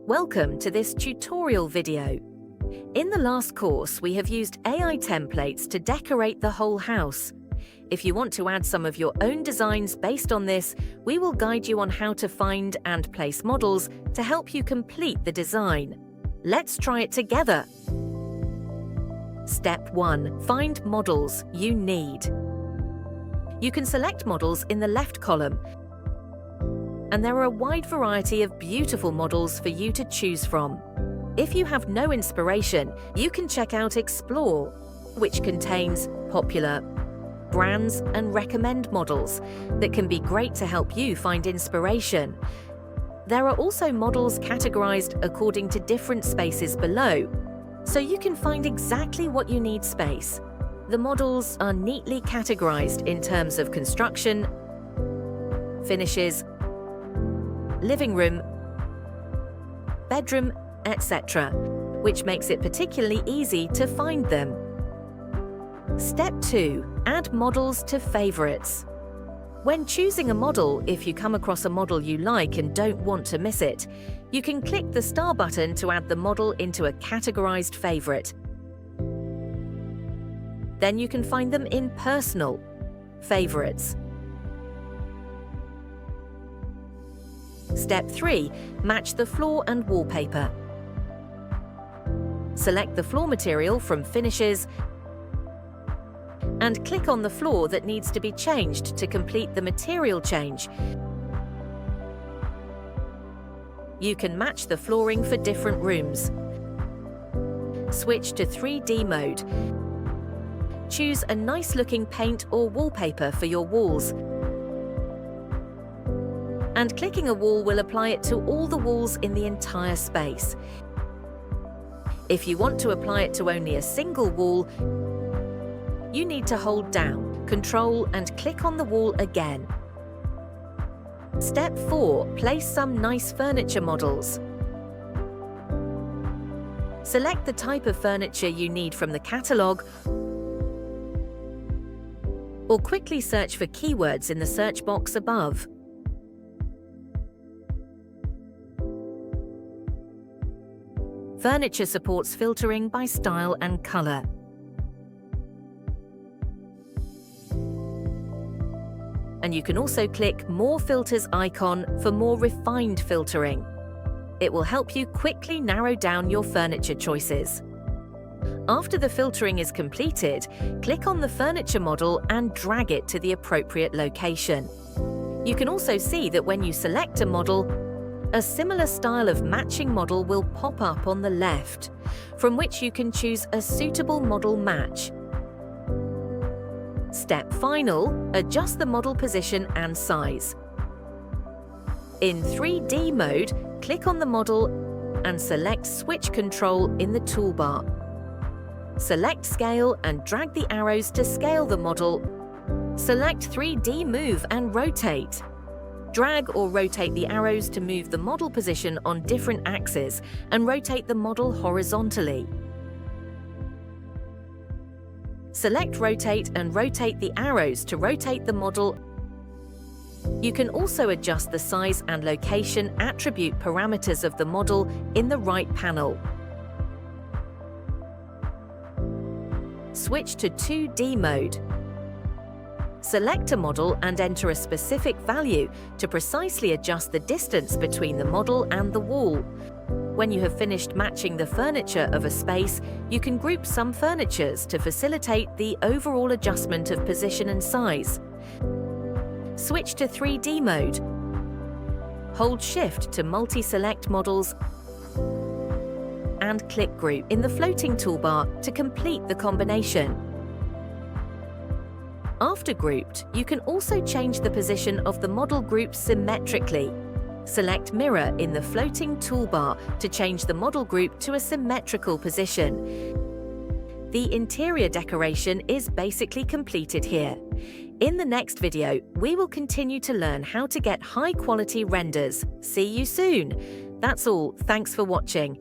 Welcome to this tutorial video. In the last course, we have used AI templates to decorate the whole house. If you want to add some of your own designs based on this, we will guide you on how to find and place models to help you complete the design. Let's try it together. Step 1. Find models you need. You can select models in the left column, and there are a wide variety of beautiful models for you to choose from. If you have no inspiration, you can check out Explore, which contains popular brands and recommend models that can be great to help you find inspiration. There are also models categorized according to different spaces below, so you can find exactly what you need space. The models are neatly categorized in terms of construction, finishes, living room, bedroom, etc., which makes it particularly easy to find them. Step 2. Add models to favorites. When choosing a model, if you come across a model you like and don't want to miss it, you can click the star button to add the model into a categorized favorite. Then you can find them in Personal, Favorites. Step 3. Match the floor and wallpaper. Select the floor material from Finishes and click on the floor that needs to be changed to complete the material change. You can match the flooring for different rooms. Switch to 3D mode. Choose a nice-looking paint or wallpaper for your walls, and clicking a wall will apply it to all the walls in the entire space. If you want to apply it to only a single wall, you need to hold down, Control, and click on the wall again. Step 4. Place some nice furniture models. Select the type of furniture you need from the catalogue, or quickly search for keywords in the search box above. Furniture supports filtering by style and color. And you can also click More Filters icon for more refined filtering. It will help you quickly narrow down your furniture choices. After the filtering is completed, click on the furniture model and drag it to the appropriate location. You can also see that when you select a model, a similar style of matching model will pop up on the left, from which you can choose a suitable model match. Step Final. Adjust the model position and size. In 3D mode, click on the model and select Switch Control in the toolbar. Select Scale and drag the arrows to scale the model. Select 3D Move and Rotate. Drag or rotate the arrows to move the model position on different axes and rotate the model horizontally. Select Rotate and rotate the arrows to rotate the model. You can also adjust the size and location attribute parameters of the model in the right panel. Switch to 2D mode. Select a model and enter a specific value to precisely adjust the distance between the model and the wall. When you have finished matching the furniture of a space, you can group some furnitures to facilitate the overall adjustment of position and size. Switch to 3D mode. Hold Shift to multi-select models and click Group in the floating toolbar to complete the combination. After grouped, you can also change the position of the model group symmetrically. Select Mirror in the floating toolbar to change the model group to a symmetrical position. The interior decoration is basically completed here. In the next video, we will continue to learn how to get high-quality renders. See you soon! That's all. Thanks for watching.